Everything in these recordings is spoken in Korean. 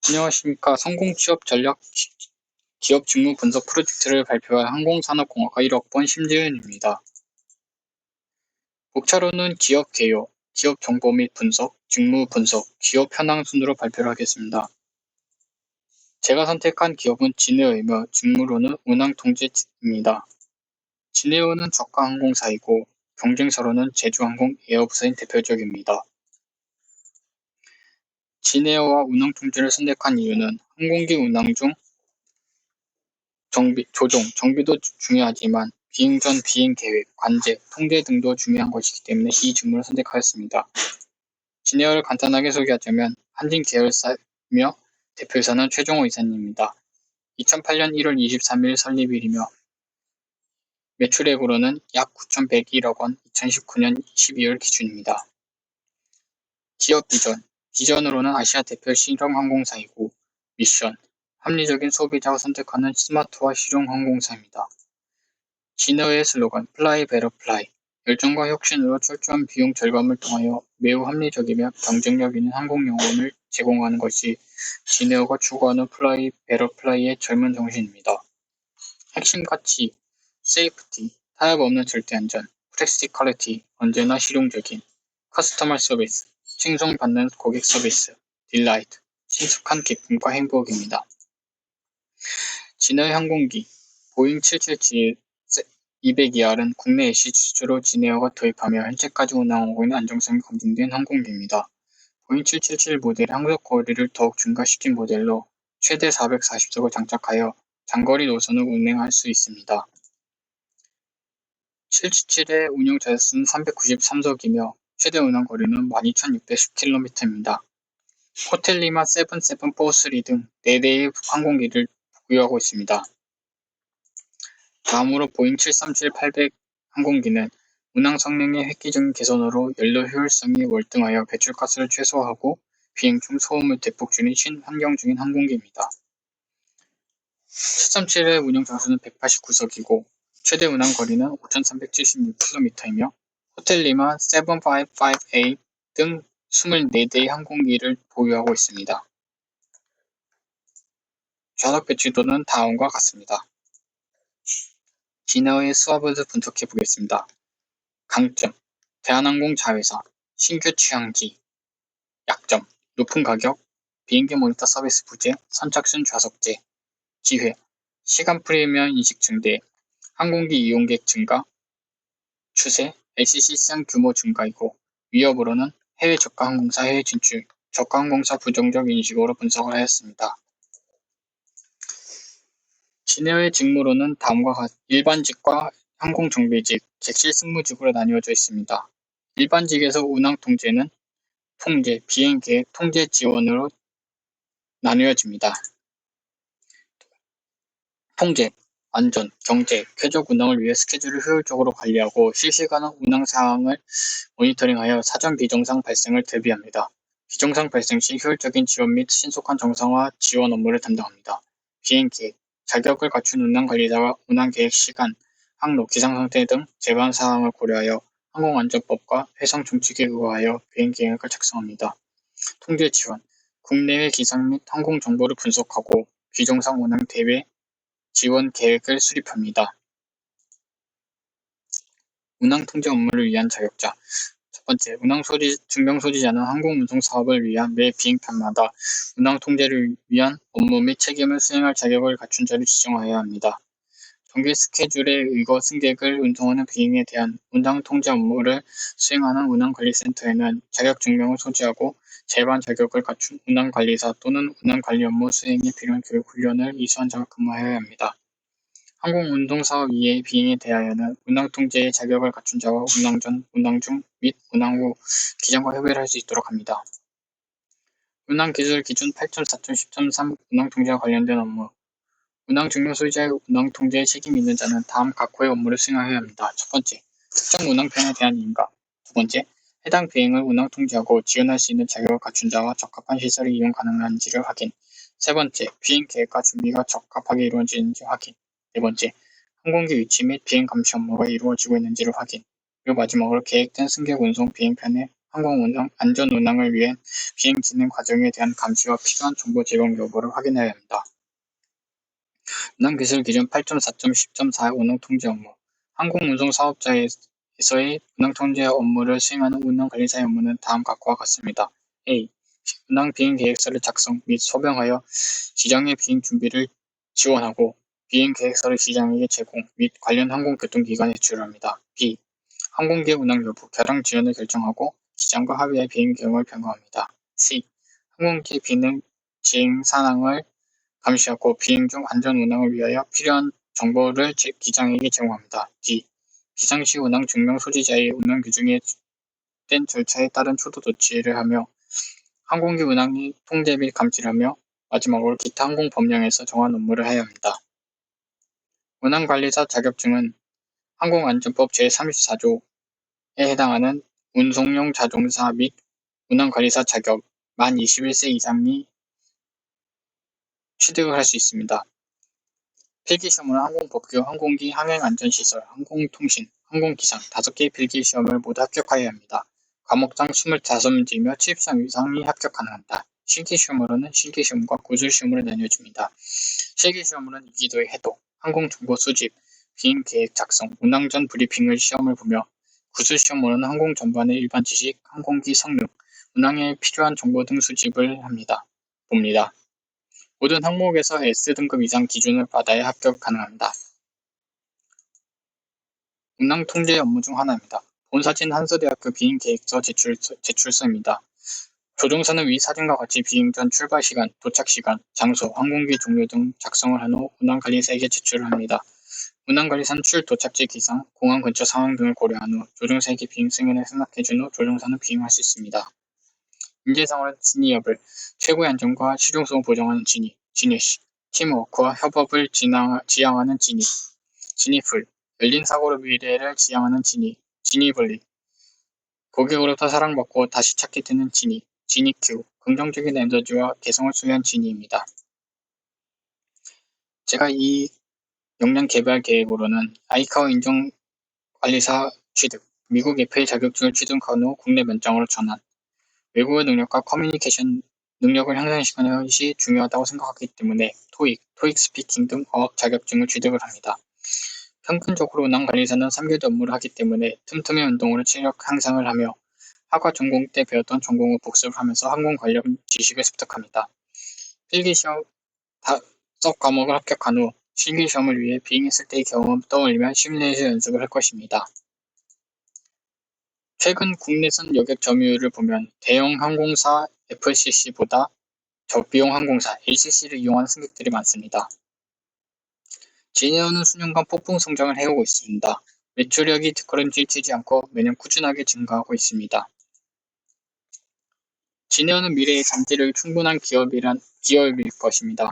안녕하십니까. 성공취업 전략 기업 직무 분석 프로젝트를 발표할 항공산업공학과 1학번 심지은입니다. 목차로는 기업 개요, 기업 정보 및 분석, 직무 분석, 기업 현황 순으로 발표를 하겠습니다. 제가 선택한 기업은 진에어이며 직무로는 운항통제입니다. 진에어는 저가 항공사이고 경쟁사로는 제주항공 에어부스인 대표적입니다. 진에어와 운항통제를 선택한 이유는 항공기 운항 중 조종, 정비도 중요하지만 비행 전 비행 계획, 관제, 통제 등도 중요한 것이기 때문에 이 직무를 선택하였습니다. 진에어를 간단하게 소개하자면 한진 계열사이며 대표이사는 최종호 이사님입니다. 2008년 1월 23일 설립일이며 매출액으로는 약 9,101억 원, 2019년 12월 기준입니다. 기업 비전으로는 아시아 대표 실용항공사이고 미션, 합리적인 소비자가 선택하는 스마트와 실용 항공사입니다. 진에어의 슬로건 플라이 베러 플라이, 열정과 혁신으로 철저한 비용 절감을 통하여 매우 합리적이며 경쟁력 있는 항공여행을 제공하는 것이 진에어가 추구하는 플라이 베러 플라이의 젊은 정신입니다. 핵심 가치, 세이프티, 타협 없는 절대 안전, 프랙티컬리티, 언제나 실용적인, 커스터머 서비스, 칭송받는 고객 서비스, 딜라이트, 친숙한 기쁨과 행복입니다. 진에어 항공기, 보잉 777-200ER은 국내 애쉬 수주로 진에어가 도입하며 현재까지 운항하고 있는 안정성이 검증된 항공기입니다. 보잉 777 모델의 항속 거리를 더욱 증가시킨 모델로 최대 440석을 장착하여 장거리 노선을 운행할 수 있습니다. 777의 운영 자릿수는 393석이며 최대 운항 거리는 12,610km입니다. 호텔 리마 7743 등 4대의 항공기를 보유하고 있습니다. 다음으로 보잉 737-800 항공기는 운항 성능의 획기적인 개선으로 연료 효율성이 월등하여 배출가스를 최소화하고 비행 중 소음을 대폭 줄인 친환경적인 항공기입니다. 737의 운영 장수는 189석이고 최대 운항 거리는 5,376km이며 호텔 리마 755A 등 24대의 항공기를 보유하고 있습니다. 좌석 배치도는 다음과 같습니다. 진에어의 수화부를 분석해 보겠습니다. 강점, 대한항공 자회사, 신규 취향지. 약점, 높은 가격, 비행기 모니터 서비스 부재, 선착순 좌석제. 기회, 시간 프리미엄 인식 증대, 항공기 이용객 증가, 추세, LCC 시장 규모 증가이고 위협으로는 해외 저가 항공사 해외 진출, 저가 항공사 부정적 인식으로 분석을 하였습니다. 진에어의 직무로는 다음과 같 일반직과 항공정비직, 객실 승무직으로 나뉘어져 있습니다. 일반직에서 운항 통제는 통제, 비행계획, 통제 지원으로 나뉘어집니다. 통제, 안전, 경제, 쾌적 운항을 위해 스케줄을 효율적으로 관리하고 실시간 운항 상황을 모니터링하여 사전 비정상 발생을 대비합니다. 비정상 발생 시 효율적인 지원 및 신속한 정상화 지원 업무를 담당합니다. 비행계획, 자격을 갖춘 운항관리자가 운항계획 시간, 항로, 기상 상태 등 제반 사항을 고려하여 항공안전법과 해상 정책에 의거하여 비행계획을 작성합니다. 통제 지원, 국내외 기상 및 항공 정보를 분석하고 비정상 운항 대외 지원 계획을 수립합니다. 운항 통제 업무를 위한 자격자. 첫 번째, 증명 소지자는 항공운송 사업을 위한 매 비행편마다 운항 통제를 위한 업무 및 책임을 수행할 자격을 갖춘 자를 지정하여야 합니다. 정기 스케줄에 의거 승객을 운송하는 비행에 대한 운항 통제 업무를 수행하는 운항관리센터에는 자격증명을 소지하고 제반 자격을 갖춘 운항관리사 또는 운항관리 업무 수행에 필요한 교육 훈련을 이수한 자가 근무하여야 합니다. 항공운송사업 이외의 비행에 대하여는 운항통제의 자격을 갖춘 자와 운항 전, 운항 중 및 운항 후 기장과 협의를 할 수 있도록 합니다. 운항기술 기준 8.4.10.3 운항통제와 관련된 업무. 운항증명 소지자의 운항통제에 책임이 있는 자는 다음 각호의 업무를 수행하여야 합니다. 첫 번째, 특정 운항편에 대한 인가. 두 번째, 해당 비행을 운항통제하고 지원할 수 있는 자격을 갖춘 자와 적합한 시설을 이용 가능한지를 확인. 세 번째, 비행 계획과 준비가 적합하게 이루어지는지 확인. 네 번째, 항공기 위치 및 비행 감시 업무가 이루어지고 있는지를 확인. 그리고 마지막으로 계획된 승객 운송 비행편의 항공 안전 운항을 위한 비행 진행 과정에 대한 감시와 필요한 정보 제공 여부를 확인해야 합니다. 운항기술 기준 8.4.10.4 운항통제 업무 항공운송 사업자에서의 운항통제 업무를 수행하는 운항관리사의 업무는 다음 것과 같습니다. A. 운항 비행 계획서를 작성 및 소병하여 지정의 비행 준비를 지원하고 비행 계획서를 지장에게 제공 및 관련 항공교통기관에 제출합니다. B. 항공기 운항 여부, 결항 지연을 결정하고 기장과 합의해 비행 계획을 변경합니다. C. 항공기 비행 상황을 감시하고 비행 중 안전 운항을 위하여 필요한 정보를 기장에게 제공합니다. D. 비상시 운항 증명 소지자의 운항 규정에 된 절차에 따른 초도 조치를 하며 항공기 운항의 통제 및 감시를 하며 마지막으로 기타 항공법령에서 정한 업무를 해야 합니다. 운항관리사 자격증은 항공안전법 제34조에 해당하는 운송용 자동차 및 운항관리사 자격 만 21세 이상이 취득을 할 수 있습니다. 필기시험은 항공법규, 항공기, 항행안전시설, 항공통신, 항공기상 5개의 필기시험을 모두 합격하여야 합니다. 과목당 25문제이며 70점 이상이 합격 가능합니다. 실기시험으로는 실기시험과 구술시험으로 나뉘어집니다. 실기시험으로는 이기도의 해독, 항공정보 수집, 비행계획 작성, 운항 전 브리핑을 시험을 보며 구술시험으로는 항공 전반의 일반 지식, 항공기 성능, 운항에 필요한 정보 등 수집을 봅니다. 모든 항목에서 S등급 이상 기준을 받아야 합격 가능합니다. 운항 통제 업무 중 하나입니다. 본사진 한서대학교 비행계획서 제출서입니다. 조종사는 위 사진과 같이 비행 전 출발 시간, 도착 시간, 장소, 항공기 종류 등 작성을 한 후 운항관리사에게 제출을 합니다. 운항관리사는 도착지 기상, 공항 근처 상황 등을 고려한 후 조종사에게 비행 승인을 승낙해준 후 조종사는 비행할 수 있습니다. 인재상으로는 진위업을 최고의 안전과 실용성을 보장하는 지니시, 팀워크와 협업을 지향하는 지니풀, 열린 사고로 미래를 지향하는 지니블리, 고객으로부터 사랑받고 다시 찾게 되는 지니큐, 긍정적인 에너지와 개성을 소유한 지니입니다. 제가 이 역량 개발 계획으로는 아이카오 인정관리사 취득, 미국 FA 자격증을 취득한 후 국내 면장으로 전환, 외국어 능력과 커뮤니케이션 능력을 향상시키는 것이 중요하다고 생각하기 때문에 토익 스피킹 등 어학 자격증을 취득을 합니다. 평균적으로 운항관리사는 3개월 업무를 하기 때문에 틈틈이 운동으로 체력 향상을 하며 학과 전공 때 배웠던 전공을 복습을 하면서 항공 관련 지식을 습득합니다. 필기시험 5 과목을 합격한 후 실기시험을 위해 비행했을 때의 경험을 떠올리며 시뮬레이션 연습을 할 것입니다. 최근 국내선 여객 점유율을 보면 대형 항공사 FCC보다 저비용 항공사 LCC를 이용하는 승객들이 많습니다. 지내오는 수년간 폭풍 성장을 해오고 있습니다. 매출력이 뒷걸음질 치지 않고 매년 꾸준하게 증가하고 있습니다. 지내오는 미래의 잠재력이 충분한 기업일 것입니다.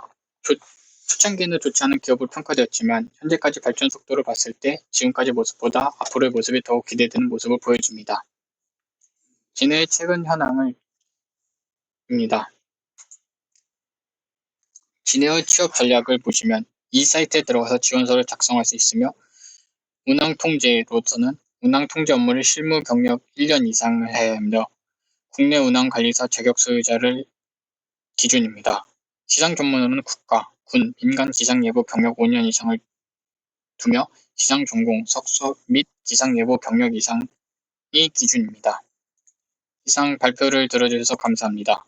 초창기에는 좋지 않은 기업으로 평가되었지만 현재까지 발전 속도를 봤을 때 지금까지 모습보다 앞으로의 모습이 더욱 기대되는 모습을 보여줍니다. 진해의 최근 현황입니다. 진해의 취업 전략을 보시면 이 사이트에 들어가서 지원서를 작성할 수 있으며 운항통제로서는 운항통제 업무를 실무 경력 1년 이상을 해야 하며 국내 운항관리사 자격 소유자를 기준입니다. 기상 전문으로는 국가, 군, 민간 기상 예보 경력 5년 이상을 두며 기상 전공, 석수 및 기상 예보 경력 이상이 기준입니다. 이상 발표를 들어주셔서 감사합니다.